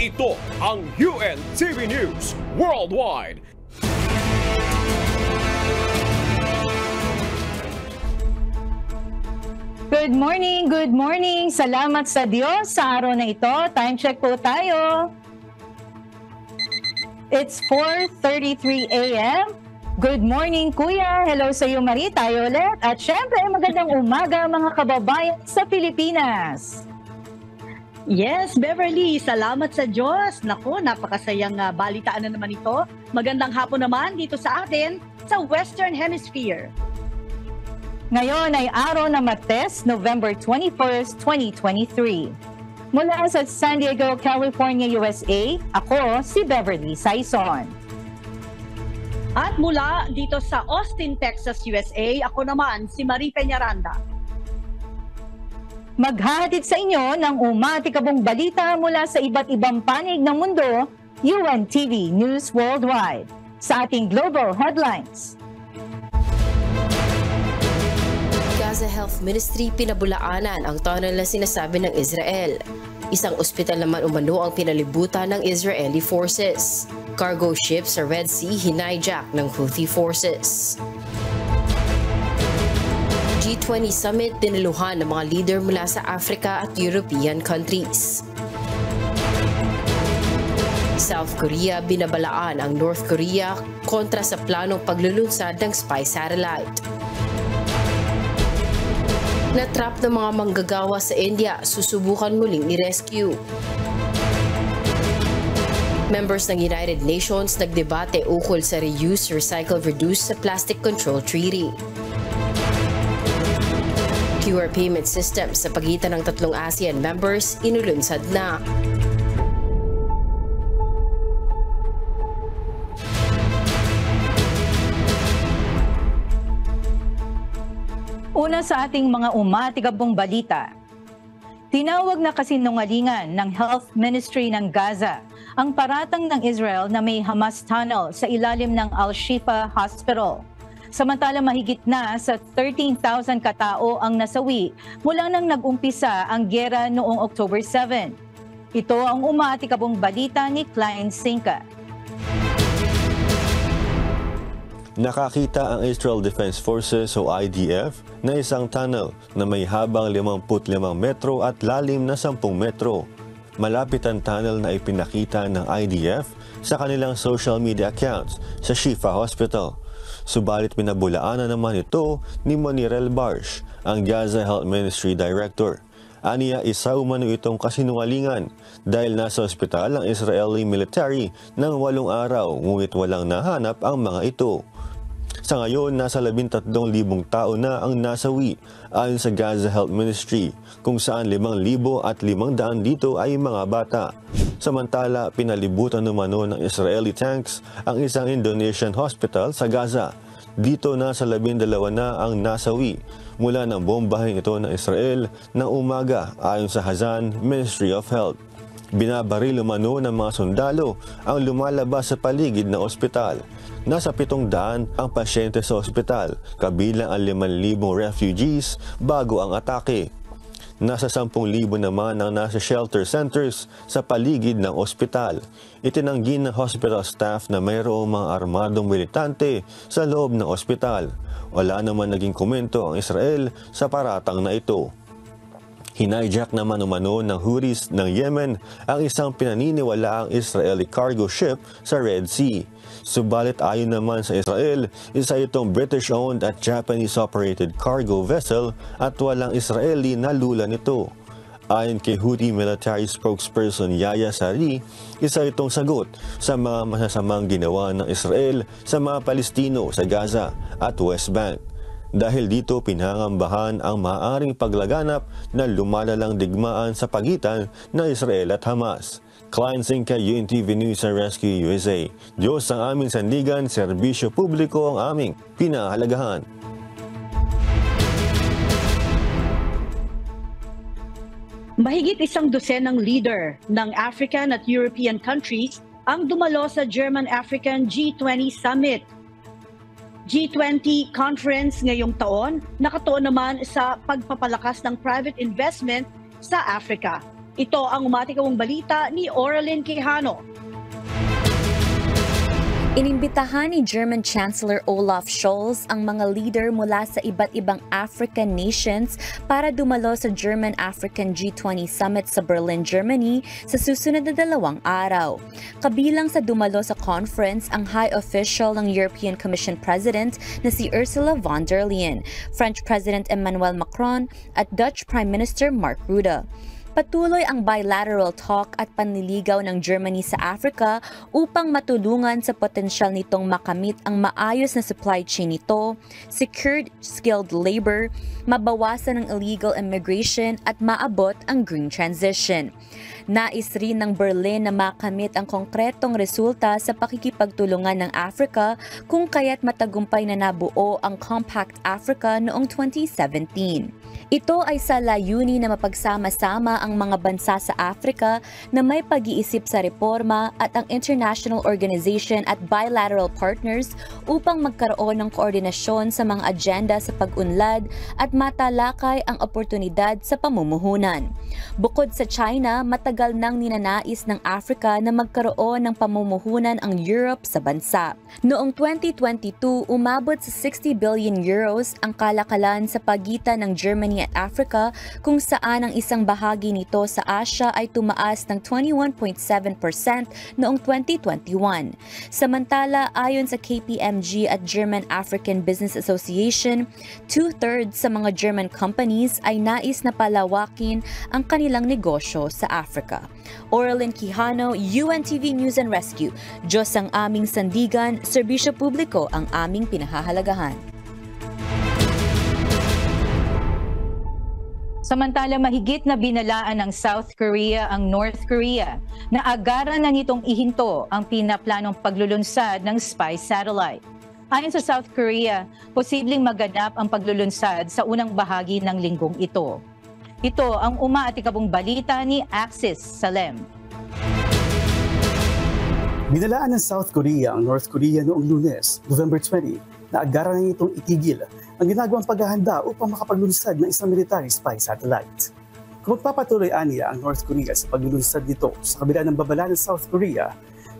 Ito ang UNTV News Worldwide. Good morning. Salamat sa Diyos sa araw na ito. Time check po tayo. It's 4:33 a.m. Good morning, Kuya. Hello sa iyo, Marie. Tayo ulit. At syempre, magandang umaga mga kababayan sa Pilipinas. Yes, Beverly, salamat sa Diyos. Naku, napakasayang balitaan na naman ito. Magandang hapon naman dito sa atin sa Western Hemisphere. Ngayon ay araw na Martes, November 21st, 2023. Mula sa San Diego, California, USA, ako si Beverly Saison. At mula dito sa Austin, Texas, USA, ako naman si Marie Peñaranda. Maghahatid sa inyo ng umatikabong balita mula sa iba't ibang panig ng mundo, UNTV News Worldwide. Sa ating global headlines. Gaza Health Ministry pinabulaanan ang tunnel na sinasabi ng Israel. Isang ospital naman umano ang pinalibutan ng Israeli forces. Cargo ship sa Red Sea hinijack ng Houthi forces. G20 Summit dinaluhan ng mga leader mula sa Africa at European countries. South Korea binabalaan ang North Korea kontra sa planong paglulunsad ng spy satellite. Natrap ng mga manggagawa sa India, susubukan muling i-rescue. Members ng United Nations nagdebate ukol sa reuse, recycle, reduce sa Plastic Control Treaty. QR payment system sa pagitan ng tatlong ASEAN members inulunsad na. Una sa ating mga umatikabong balita. Tinawag na kasinungalingan ng Health Ministry ng Gaza ang paratang ng Israel na may Hamas tunnel sa ilalim ng Al-Shifa Hospital. Samantala mahigit na sa 13,000 katao ang nasawi mula nang nag-umpisa ang gyera noong October 7. Ito ang umatikabong balita ni Klein Sinka. Nakakita ang Israel Defense Forces o IDF na isang tunnel na may habang 55 metro at lalim na 10 metro. Malapit ang tunnel na ipinakita ng IDF sa kanilang social media accounts sa Shifa Hospital. Subalit pinabulaanan naman ito ni Monirel Barsh, ang Gaza Health Ministry Director. Aniya isa umano itong kasinungalingan dahil nasa ospital ang Israeli military ng 8 araw ngunit walang nahanap ang mga ito. Sa ngayon, nasa 13,000 tao na ang nasawi ayon sa Gaza Health Ministry, kung saan 5,500 dito ay mga bata. Samantala, pinalibutan umano ng Israeli tanks ang isang Indonesian hospital sa Gaza. Dito nasa 12 na ang nasawi mula ng bombahing ito ng Israel ng umaga ayon sa Hazan Ministry of Health. Binabaril umano ng mga sundalo ang lumalabas sa paligid ng ospital. Nasa 700 ang pasyente sa ospital, kabilang ang 5,000 refugees bago ang atake. Nasa 10,000 naman ang nasa shelter centers sa paligid ng ospital. Itinanggi ng hospital staff na mayroong mga armadong militante sa loob ng ospital. Wala naman naging komento ang Israel sa paratang na ito. Hinijack naman umano ng Houthis ng Yemen ang isang pinaniniwalaang Israeli cargo ship sa Red Sea. Subalit ayon naman sa Israel, isa itong British-owned at Japanese-operated cargo vessel at walang Israeli na lula nito. Ayon kay Houthi military spokesperson Yahya Sari, isa itong sagot sa mga masasamang ginawa ng Israel sa mga Palestino sa Gaza at West Bank. Dahil dito pinangambahan ang maaaring paglaganap ng lumalalang digmaan sa pagitan ng Israel at Hamas. Klein Sinka, UNTV News and Rescue USA. Diyos ang aming sandigan, serbisyo publiko ang aming pinahalagahan. Mahigit 100 leader ng African at European countries ang dumalo sa German-African G20 Summit. G20 conference ngayong taon, nakatuon naman sa pagpapalakas ng private investment sa Africa. Ito ang umatikawang balita ni Oralyn Quijano. Inimbitahan ni German Chancellor Olaf Scholz ang mga leader mula sa iba't ibang African nations para dumalo sa German-African G20 Summit sa Berlin, Germany sa susunod na 2 araw. Kabilang sa dumalo sa conference ang High Official ng European Commission President na si Ursula von der Leyen, French President Emmanuel Macron at Dutch Prime Minister Mark Rutte. Patuloy ang bilateral talk at panliligaw ng Germany sa Africa upang matulungan sa potensyal nitong makamit ang maayos na supply chain nito, secured skilled labor, mabawasan ang illegal immigration at maabot ang green transition. Nais rin ng Berlin na makamit ang konkretong resulta sa pakikipagtulungan ng Africa kung kaya't matagumpay na nabuo ang Compact Africa noong 2017. Ito ay sa layunin na mapagsama-sama ang mga bansa sa Africa na may pag-iisip sa reforma at ang international organization at bilateral partners upang magkaroon ng koordinasyon sa mga agenda sa pag-unlad at matalakay ang oportunidad sa pamumuhunan. Bukod sa China, matagal nang ninanais ng Africa na magkaroon ng pamumuhunan ang Europe sa bansa. Noong 2022, umabot sa 60 billion euros ang kalakalan sa pagitan ng Germany at Africa kung saan ang isang bahagi nito sa Asia ay tumaas ng 21.7% noong 2021. Samantala, ayon sa KPMG at German African Business Association, 2/3 sa mga German companies ay nais na palawakin ang kanilang negosyo sa Africa. Oralyn Quijano, UNTV News and Rescue. Diyos ang aming sandigan, serbisyo publiko ang aming pinahahalagahan. Samantala, mahigit na binalaan ng South Korea ang North Korea na agaran na nitong ihinto ang pinaplanong paglulunsad ng spy satellite. Ayon sa South Korea, posibleng maganap ang paglulunsad sa unang bahagi ng linggong ito. Ito ang umaatikabong balita ni Axis Salem. Binalaan ng South Korea ang North Korea noong Lunes, November 20, na agaran na itong itigil ang ginagawang paghahanda upang makapaglunsad ng isang military spy satellite. Kung magpapatuloy aniya ang North Korea sa paglulunsad nito sa kabila ng babala ng South Korea,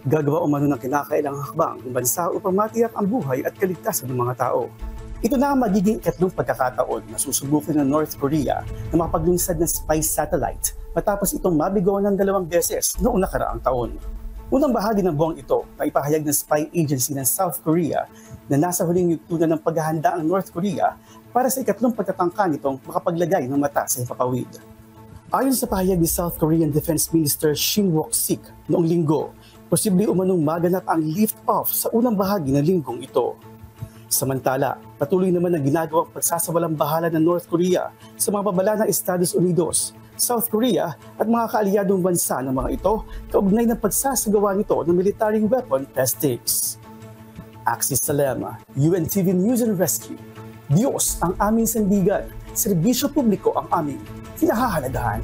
gagawa umano ng kinakailangang hakbang ng bansa upang matiyak ang buhay at kaligtasan ng mga tao. Ito na ang magiging ikatlong pagkakataon na susubukin ng North Korea na makapaglunsad ng spy satellite matapos itong mabigawan ng 2 beses noong nakaraang taon. Unang bahagi ng buwang ito na ipahayag ng spy agency ng South Korea na nasa huling yugtunan ng paghahanda ang North Korea para sa ikatlong pagtatangka nitong makapaglagay ng mata sa himpapawid. Ayon sa pahayag ni South Korean Defense Minister Shin Wok-sik noong linggo, posible umanong maganap ang lift-off sa unang bahagi ng linggong ito. Samantala, patuloy naman ang ginagawang pagsasawalang bahala ng North Korea sa mga babala ng Estados Unidos, South Korea at mga kaalyadong bansa ng mga ito kaugnay ng pagsasagawa nito ng military weapon testings. Axis Salem, UNTV News and Rescue. Diyos ang aming sandigan, serbisyo publiko ang aming pinahahalagahan.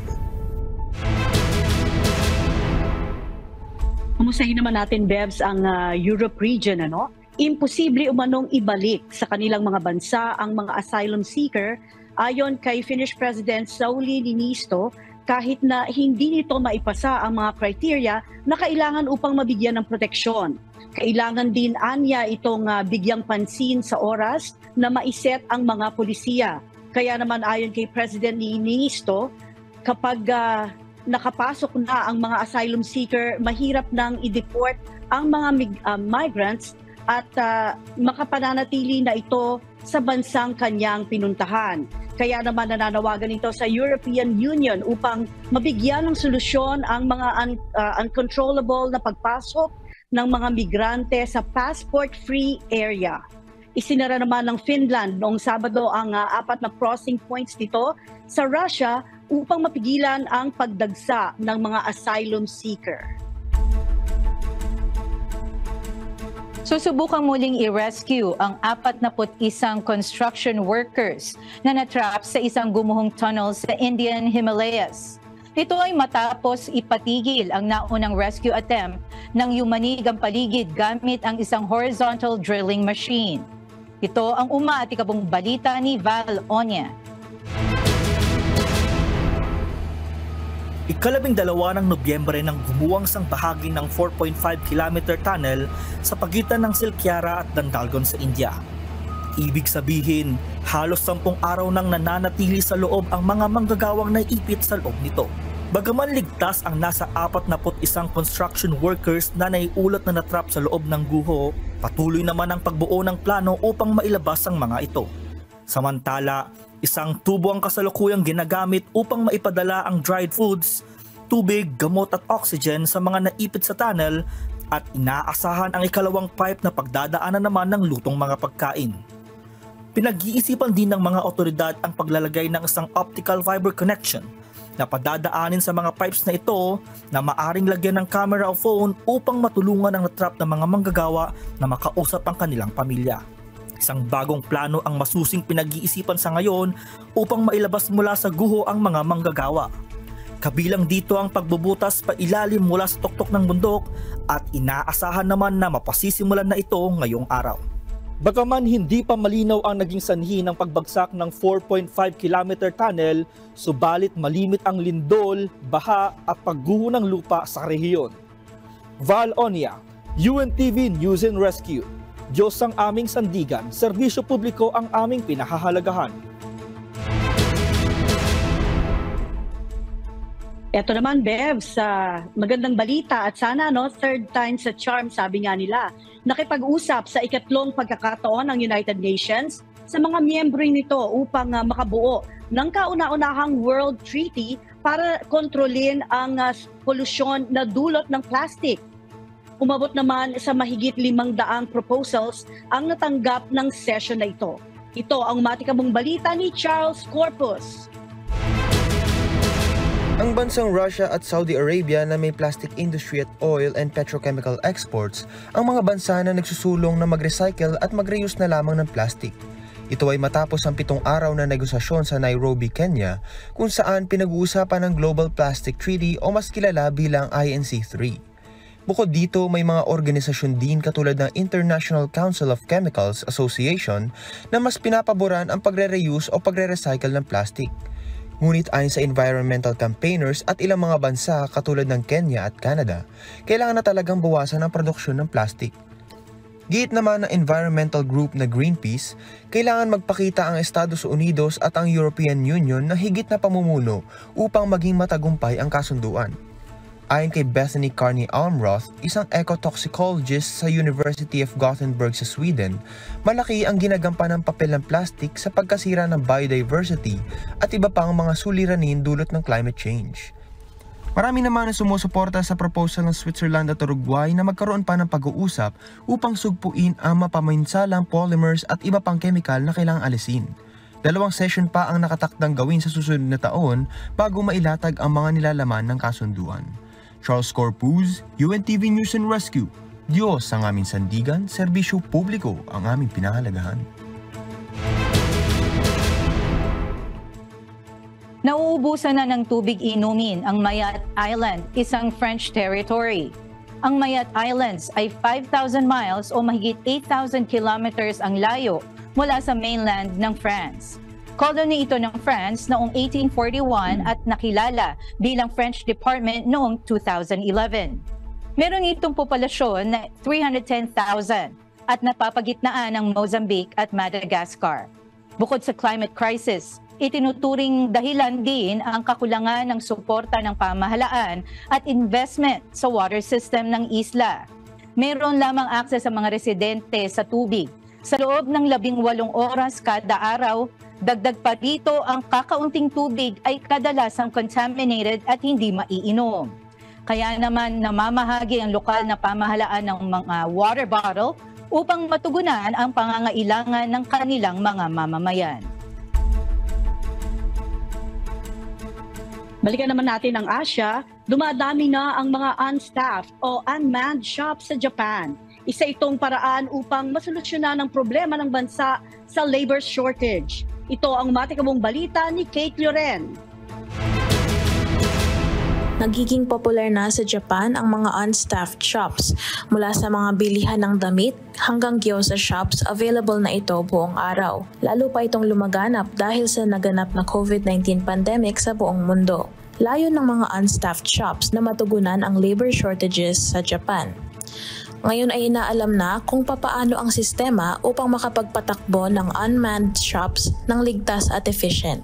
Kumustahin naman natin, Bebs, ang Europe region, ano? Imposible umanong ibalik sa kanilang mga bansa ang mga asylum seeker ayon kay Finnish President Sauli Niinisto kahit na hindi nito maipasa ang mga criteria na kailangan upang mabigyan ng proteksyon. Kailangan din anya itong bigyang pansin sa oras na maiset ang mga pulisiya. Kaya naman ayon kay President Niinisto, kapag nakapasok na ang mga asylum seeker, mahirap nang i-deport ang mga migrants at makapananatili na ito sa bansang kanyang pinuntahan. Kaya naman nananawagan ito sa European Union upang mabigyan ng solusyon ang mga uncontrollable na pagpasok ng mga migrante sa passport-free area. Isinara naman ng Finland noong Sabado ang 4 na crossing points nito sa Russia upang mapigilan ang pagdagsa ng mga asylum seeker. Susubukang muling i-rescue ang 41 construction workers na natrap sa isang gumuhong tunnel sa Indian Himalayas. Ito ay matapos ipatigil ang naunang rescue attempt ng yumanig ang paligid gamit ang isang horizontal drilling machine. Ito ang umaatikabong balita ni Val Onya. Ika-12 ng Nobyembre nang gumuwang sang bahagi ng 4.5 km tunnel sa pagitan ng Silkyara at Dandalgon sa India. Ibig sabihin, halos 10 araw nang nananatili sa loob ang mga manggagawang naipit sa loob nito. Bagaman ligtas ang nasa 41 construction workers na naiulat na natrap sa loob ng guho, patuloy naman ang pagbuo ng plano upang mailabas ang mga ito. Samantala, isang tubo ang kasalukuyang ginagamit upang maipadala ang dried foods, tubig, gamot at oxygen sa mga naipit sa tunnel at inaasahan ang ikalawang pipe na pagdadaanan naman ng lutong mga pagkain. Pinag-iisipan din ng mga otoridad ang paglalagay ng isang optical fiber connection na padadaanin sa mga pipes na ito na maaring lagyan ng camera o phone upang matulungan ang natrap na mga manggagawa na makausap ang kanilang pamilya. Isang bagong plano ang masusing pinag-iisipan sa ngayon upang mailabas mula sa guho ang mga manggagawa. Kabilang dito ang pagbubutas pa ilalim mula sa tuktok ng bundok at inaasahan naman na mapasisimulan na ito ngayong araw. Bagaman hindi pa malinaw ang naging sanhi ng pagbagsak ng 4.5 km tunnel, subalit malimit ang lindol, baha at pagguho ng lupa sa rehiyon. Val Onia, UNTV News and Rescue. Diyos ang aming sandigan, serbisyo publiko ang aming pinahahalagahan. Ito naman, Bev, sa magandang balita at sana third time sa charm, sabi nga nila. Nakipag-usap sa ikatlong pagkakataon ng United Nations sa mga miyembro nito upang makabuo ng kauna-unahang World Treaty para kontrolin ang polusyon na dulot ng plastic. Umabot naman sa mahigit 500 proposals ang natanggap ng session na ito. Ito ang matikabong balita ni Charles Corpus. Ang bansang Russia at Saudi Arabia na may plastic industry at oil and petrochemical exports ang mga bansa na nagsusulong na mag-recycle at mag-reuse na lamang ng plastic. Ito ay matapos ang 7 araw na negosasyon sa Nairobi, Kenya, kung saan pinag-uusapan ang Global Plastic Treaty o mas kilala bilang INC3. Bukod dito, may mga organisasyon din katulad ng International Council of Chemicals Association na mas pinapaboran ang pagre-reuse o pagre-recycle ng plastic. Ngunit ayon sa environmental campaigners at ilang mga bansa katulad ng Kenya at Canada, kailangan na talagang bawasan ang produksyon ng plastic. Giit naman ng environmental group na Greenpeace, kailangan magpakita ang Estados Unidos at ang European Union ng higit na pamumuno upang maging matagumpay ang kasunduan. Ayon kay Bethany Carney Almroth, isang ecotoxicologist sa University of Gothenburg sa Sweden, malaki ang ginagampan ng papel ng plastic sa pagkasira ng biodiversity at iba pang mga suliranin dulot ng climate change. Marami naman ang sumusuporta sa proposal ng Switzerland at Uruguay na magkaroon pa ng pag-uusap upang sugpuin ang mapaminsalang polymers at iba pang chemical na kailangang alisin. 2 session pa ang nakatakdang gawin sa susunod na taon bago mailatag ang mga nilalaman ng kasunduan. Charles Corpus, UNTV News and Rescue. Diyos ang aming sandigan, serbisyo publiko ang aming pinahalagahan. Nauubusan na ng tubig inumin ang Mayat Island, isang French territory. Ang Mayat Islands ay 5,000 miles o mahigit 8,000 kilometers ang layo mula sa mainland ng France. Colony ito ng France noong 1841 at nakilala bilang French Department noong 2011. Meron itong populasyon na 310,000 at napapagitnaan ng Mozambique at Madagascar. Bukod sa climate crisis, itinuturing dahilan din ang kakulangan ng suporta ng pamahalaan at investment sa water system ng isla. Meron lamang akses sa mga residente sa tubig sa loob ng 18 oras kada araw. Dagdag pa dito, ang kakaunting tubig ay kadalasang contaminated at hindi maiinom. Kaya naman namamahagi ang lokal na pamahalaan ng mga water bottle upang matugunan ang pangangailangan ng kanilang mga mamamayan. Balikan naman natin ang Asia, dumadami na ang mga unstaffed o unmanned shops sa Japan. Isa itong paraan upang masolusyonan ang problema ng bansa sa labor shortage. Ito ang matikabong balita ni Kate Loren. Nagiging popular na sa Japan ang mga unstaffed shops. Mula sa mga bilihan ng damit hanggang gyoza shops, available na ito buong araw. Lalo pa itong lumaganap dahil sa naganap na COVID-19 pandemic sa buong mundo. Layon ng mga unstaffed shops na matugunan ang labor shortages sa Japan. Ngayon ay inaalam na kung papaano ang sistema upang makapagpatakbo ng unmanned shops ng ligtas at efficient.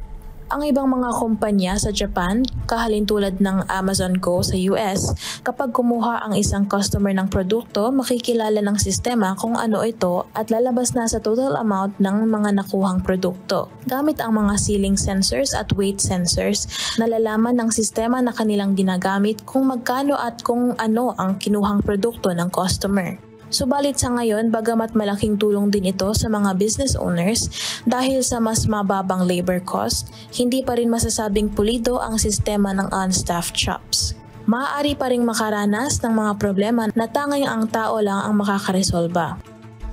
Ang ibang mga kumpanya sa Japan, kahalintulad ng Amazon Go sa US, kapag kumuha ang isang customer ng produkto, makikilala ng sistema kung ano ito at lalabas na sa total amount ng mga nakuhang produkto. Gamit ang mga ceiling sensors at weight sensors, nalalaman ng sistema na kanilang ginagamit kung magkano at kung ano ang kinuhang produkto ng customer. Subalit sa ngayon, bagamat malaking tulong din ito sa mga business owners dahil sa mas mababang labor cost, hindi pa rin masasabing pulido ang sistema ng unstaffed shops. Maaari pa ring makaranas ng mga problema na tanging ang tao lang ang makakaresolba.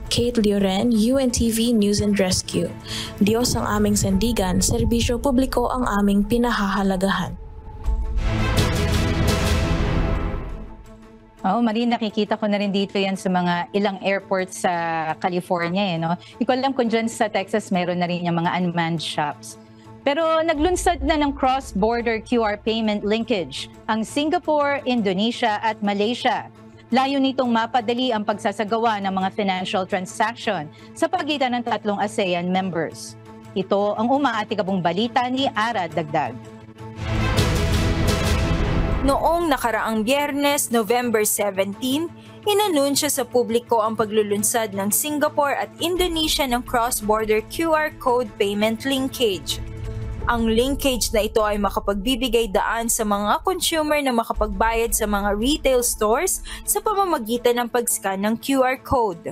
Kate Lioren, UNTV News and Rescue. Diyos ang aming sandigan, serbisyo publiko ang aming pinahahalagahan. Oh, Marie, nakikita ko na rin dito yan sa mga ilang airports sa California. No? Hindi ko alam kung dyan sa Texas meron na rin yung mga unmanned shops. Pero naglunsad na ng cross-border QR payment linkage ang Singapore, Indonesia at Malaysia. Layo nitong mapadali ang pagsasagawa ng mga financial transaction sa pagitan ng tatlong ASEAN members. Ito ang umaatikabong balita ni Ara Dagdag. Noong nakaraang Biyernes, November 17, inanunsyo sa publiko ang paglulunsad ng Singapore at Indonesia ng cross-border QR code payment linkage. Ang linkage na ito ay makapagbibigay daan sa mga consumer na makapagbayad sa mga retail stores sa pamamagitan ng pag-scan ng QR code.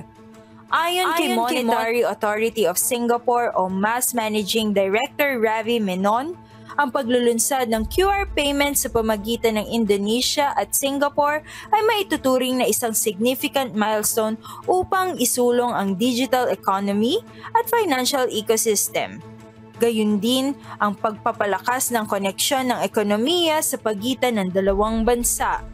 Ayon kay Monetary Authority of Singapore o MAS Managing Director Ravi Menon, ang paglulunsad ng QR payment sa pamagitan ng Indonesia at Singapore ay maituturing na isang significant milestone upang isulong ang digital economy at financial ecosystem. Gayun din ang pagpapalakas ng koneksyon ng ekonomiya sa pagitan ng dalawang bansa.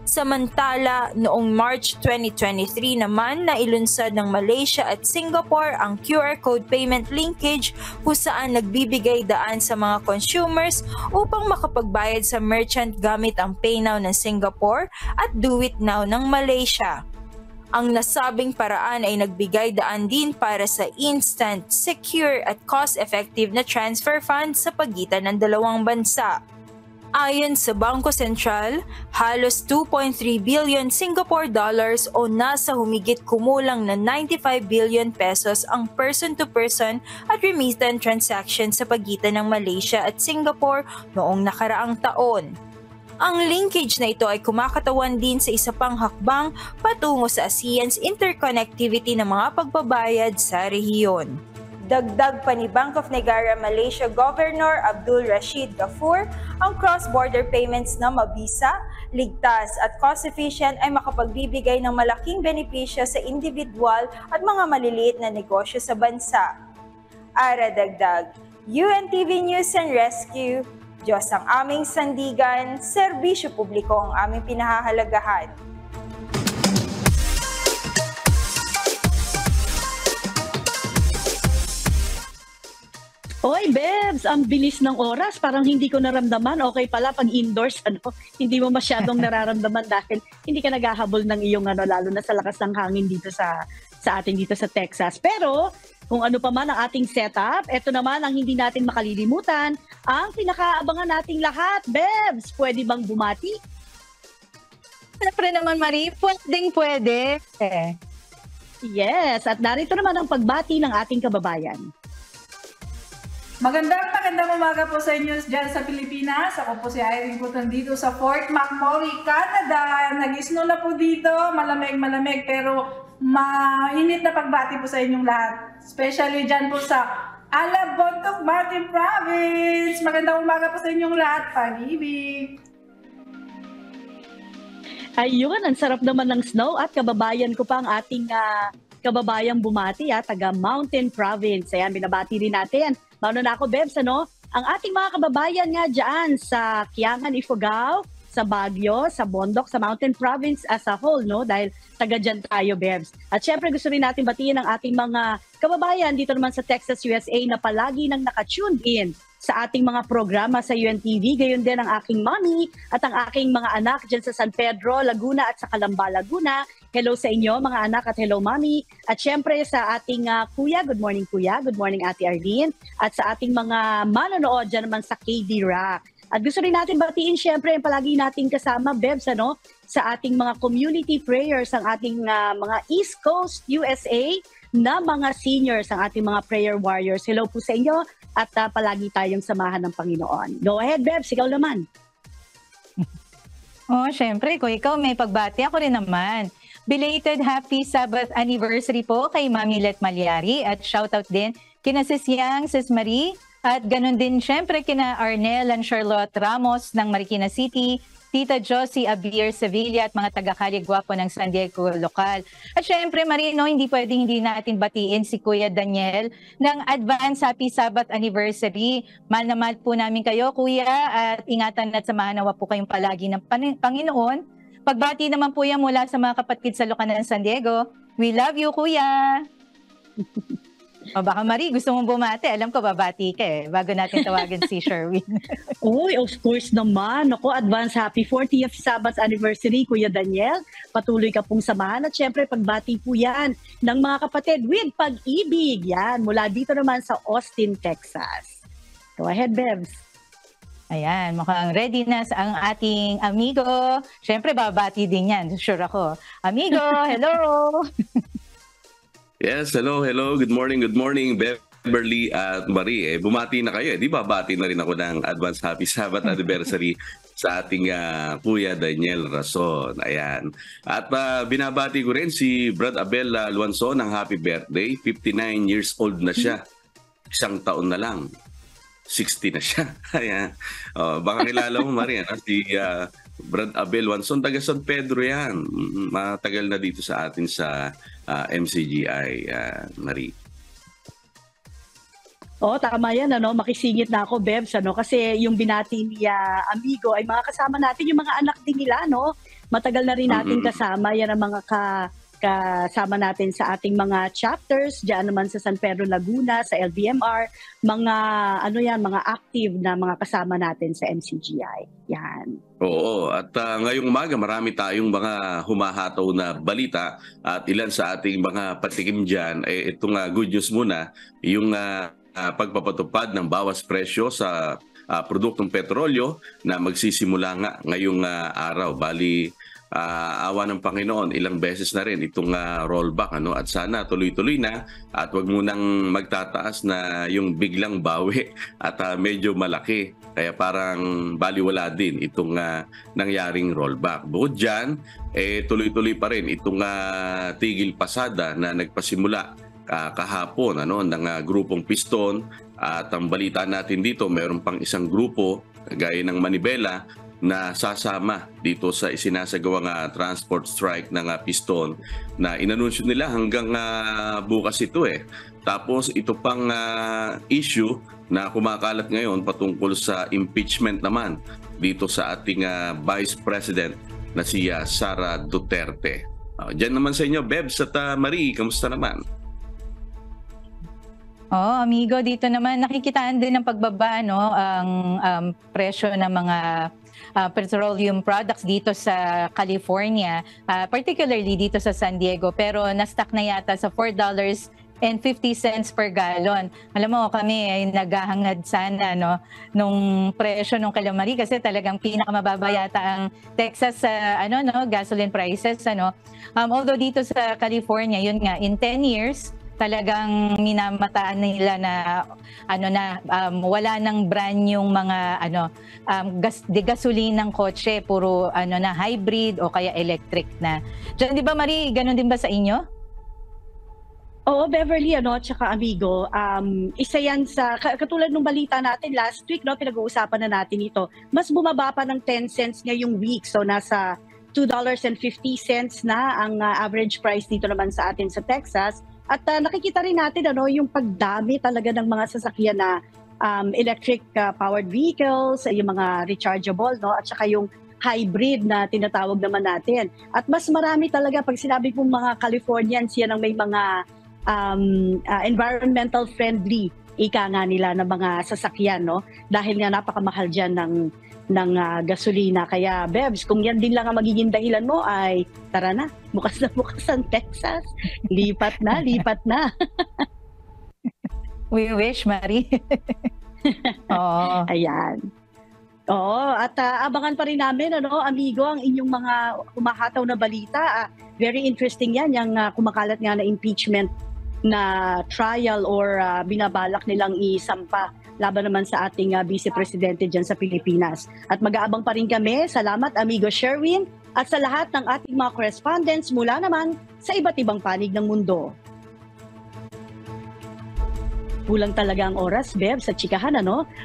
Samantala, noong March 2023 naman na ilunsad ng Malaysia at Singapore ang QR code payment linkage kung saan nagbibigay daan sa mga consumers upang makapagbayad sa merchant gamit ang PayNow ng Singapore at Do It Now ng Malaysia. Ang nasabing paraan ay nagbigay daan din para sa instant, secure at cost-effective na transfer funds sa pagitan ng dalawang bansa. Ayon sa Bangko Sentral, halos 2.3 billion Singapore dollars o nasa humigit kumulang na 95 billion pesos ang person-to-person at remittance transaction sa pagitan ng Malaysia at Singapore noong nakaraang taon. Ang linkage na ito ay kumakatawan din sa isa pang hakbang patungo sa ASEAN's interconnectivity ng mga pagbabayad sa rehiyon. Dagdag pa ni Bank of Negara Malaysia Governor Abdul Rashid Gafoor, ang cross-border payments na mabisa, ligtas at cost-efficient ay makapagbibigay ng malaking benepisyo sa individual at mga maliliit na negosyo sa bansa. Ara Dagdag, UNTV News and Rescue, Diyos ang aming sandigan, serbisyo publiko ang aming pinahahalagahan. Oy, Bebs, ang bilis ng oras. Parang hindi ko naramdaman. Okay pala pag indoors, hindi mo masyadong nararamdaman dahil hindi ka naghahabol ng iyong lalo na sa lakas ng hangin dito sa ating dito sa Texas. Pero kung ano pa man ang ating setup, eto naman ang hindi natin makalilimutan, ang pinakaabangan nating lahat. Bebs, pwede bang bumati? Siyempre naman, Marie, pwede. Yes, at narito naman ang pagbati ng ating kababayan. Magandang umaga po sa inyo dyan sa Pilipinas. Ako po si Irene Puton dito sa Fort McMurray, Canada. Nag-snow na po dito, malamig pero mainit na pagbati po sa inyong lahat. Especially dyan po sa Alabontok, Martin Province. Magandang umaga po sa inyong lahat. Pag-ibig! Ayun, ang sarap naman ng snow at kababayan ko pa ang ating kababayang bumati, taga Mountain Province. Ayan, binabati rin natin. Mauna na ako, Bebs, ang ating mga kababayan nga dyan sa Kiangan, Ifugao, sa Baguio, sa Bondok, sa Mountain Province as a whole, dahil taga dyan tayo, Bebs. At syempre gusto rin natin batiin ang ating mga kababayan dito naman sa Texas, USA na palagi nang naka-tuned in sa ating mga programa sa UNTV. Gayon din ang aking mommy at ang aking mga anak dyan sa San Pedro, Laguna at sa Calamba, Laguna. Hello sa inyo mga anak at hello mommy. At syempre sa ating kuya, good morning kuya, good morning Ate Arlene. At sa ating mga manonood dyan naman sa KD Rock. At gusto rin natin batiin syempre yung palagi nating kasama, Bebs, sa ating mga community prayers, ang ating mga East Coast USA na mga seniors, ang ating mga prayer warriors. Hello po sa inyo at palagi tayong samahan ng Panginoon. Go ahead, Bebs, ikaw naman. Syempre, kung ikaw may pagbati, ako rin naman. Belated happy Sabbath anniversary po kay Mami Let Malyari at shoutout din kina Sis Yang, Sis Marie, at ganun din syempre kina Arnel and Charlotte Ramos ng Marikina City, Tita Josie Abir Sevilla at mga taga-Kalye Guapo ng San Diego Lokal. At syempre Marino, hindi pwedeng hindi natin batiin si Kuya Daniel ng advance happy Sabbath anniversary. Mahal na mahal po namin kayo Kuya at ingatan at samahan nawa po kayong palagi ng Panginoon. Pagbati naman po yan mula sa mga kapatid sa Locanon, San Diego. We love you Kuya! O baka Marie, gusto mong bumati. Alam ko, babati ka bago natin tawagin si Sherwin. Uy, of course naman. Ako, advance happy 40th Sabbath anniversary, Kuya Daniel. Patuloy ka pong samahan. At syempre, pagbati po yan ng mga kapatid with pag-ibig. Yan, mula dito naman sa Austin, Texas. Go ahead, Bebs. Ayan, mukhang ready na ang ating amigo. Syempre, babati din yan. Sure ako. Amigo, hello! Yes, hello. Good morning, Beverly at Marie. Bumati na kayo. Di ba bati na rin ako ng advance happy Sabbath anniversary sa ating Kuya Daniel Rason. Ayan. At binabati ko rin si Brad Abel Luanson ng happy birthday. 59 years old na siya. Isang taon na lang. 60 na siya. Ayan. Baka kilala mo, Marie, si Brad Abel Luanson, taga San Pedro yan. Matagal na dito sa atin sa MCGI, Marie. Tama yan, makisingit na ako, Bebs, kasi yung binati ni amigo ay mga kasama natin, yung mga anak din nila, matagal na rin natin kasama, yan ang mga kasama natin sa ating mga chapters, diyan naman sa San Pedro, Laguna, sa LBMR, mga mga active na mga kasama natin sa MCGI. Yan. Oo, at ngayong umaga marami tayong mga humahataw na balita at ilan sa ating mga patikim dyan, itong good news muna, yung pagpapatupad ng bawas presyo sa produktong petrolyo na magsisimula nga ngayong araw. Bali, awa ng Panginoon, ilang beses na rin itong rollback at sana tuloy-tuloy na at wag munang magtataas na yung biglang bawi at medyo malaki kaya parang baliwala din itong nangyaring rollback. Bukod dyan, tuloy-tuloy pa rin itong tigil pasada na nagpasimula kahapon ng grupong Piston at ang balita natin dito mayroon pang isang grupo gaya ng Manibela na sasama dito sa isinasagawang transport strike ng Piston na inanunsyo nila hanggang bukas ito Tapos ito pang issue na kumakalat ngayon patungkol sa impeachment naman dito sa ating Vice President na si Sara Duterte. Diyan naman sa inyo, Bebs at Marie, kamusta naman? Amigo, dito naman nakikitaan din ng pagbaba ang presyo ng mga petroleum products dito sa California, particularly dito sa San Diego, pero na-stuck na yata sa $4.50 per gallon. Alam mo, kami ay naghahangad sana nung presyo nung Calamari kasi talagang pinakamababa yata ang Texas gasoline prices although dito sa California, yun nga, in 10 years talagang minamataan nila na wala nang brand yung mga gasoline ng kotse, puro na hybrid o kaya electric na. Diyan, di ba Marie, ganun din ba sa inyo? Oo, Beverly, tsaka amigo, isa yan sa, katulad ng balita natin last week, pinag-uusapan na natin ito, mas bumaba pa ng 10 cents ngayong week, so nasa $2.50 na ang average price dito naman sa atin sa Texas. At nakikita rin natin yung pagdami talaga ng mga sasakyan na electric powered vehicles, yung mga rechargeable, at saka yung hybrid na tinatawag naman natin. At mas marami talaga pag sinabi pong mga Californians, yan ang may mga environmental friendly ika nga nila ng mga sasakyan, no? Dahil nga napakamahal dyan ng gasolina. Kaya, Bebs, kung yan din lang ang magiging dahilan mo, ay tara na, bukas ang Texas. Lipat na, lipat na. We wish, Marie. Oh. Ayan. Oo, at abangan pa rin namin, amigo, ang inyong mga humahataw na balita. Very interesting yan, yung kumakalat nga na impeachment na trial or binabalak nilang isampa laban naman sa ating Vice Presidente dyan sa Pilipinas. At mag-aabang pa rin kami. Salamat, amigo Sherwin, at sa lahat ng ating mga correspondents mula naman sa iba't ibang panig ng mundo. Kulang talaga ang oras, Beb, sa chikahan,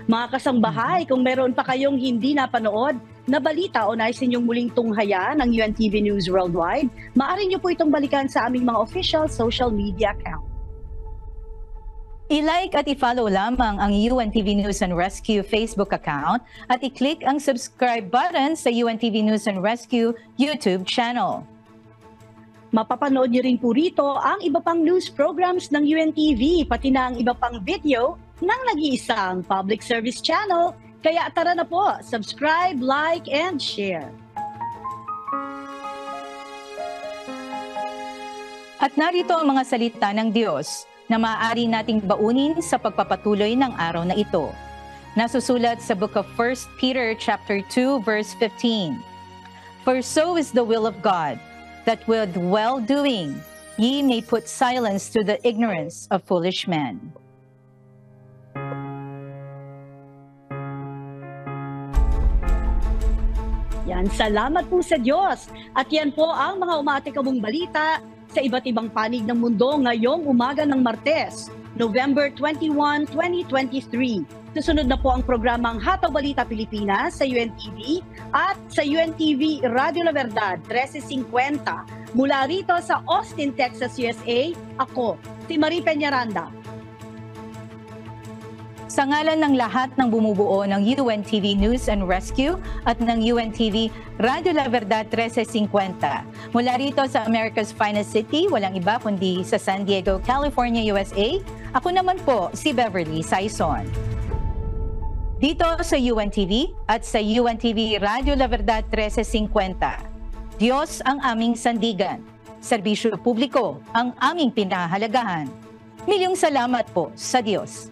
Mga kasangbahay, kung meron pa kayong hindi napanood na balita o nais ninyong muling tunghayan ng UNTV News Worldwide, maaari niyo po itong balikan sa aming mga official social media account. I-like at i-follow lamang ang UNTV News and Rescue Facebook account at i-click ang subscribe button sa UNTV News and Rescue YouTube channel. Mapapanood niyo rin po rito ang iba pang news programs ng UNTV, pati na ang iba pang video ng nag-iisang public service channel. Kaya tara na po, subscribe, like, and share. At narito ang mga salita ng Diyos na maaari nating baunin sa pagpapatuloy ng araw na ito. Nasusulat sa Book of 1 Peter chapter 2 verse 15. For so is the will of God, that with well-doing ye may put silence to the ignorance of foolish men. Yan, salamat po sa Diyos. At yan po ang mga umatikabong balita sa iba't ibang panig ng mundo ngayong umaga ng Martes, November 21, 2023. Susunod na po ang programang Hataw Balita Pilipinas sa UNTV at sa UNTV Radio La Verdad 1350. Mula rito sa Austin, Texas, USA, ako, si Marie Peñaranda. Sa ngalan ng lahat ng bumubuo ng UNTV News and Rescue at ng UNTV Radio La Verdad 1350. Mula rito sa America's Finest City, walang iba kundi sa San Diego, California, USA, ako naman po si Beverly Saison. Dito sa UNTV at sa UNTV Radio La Verdad 1350, Diyos ang aming sandigan, serbisyo publiko ang aming pinahahalagahan. Milyong salamat po sa Diyos.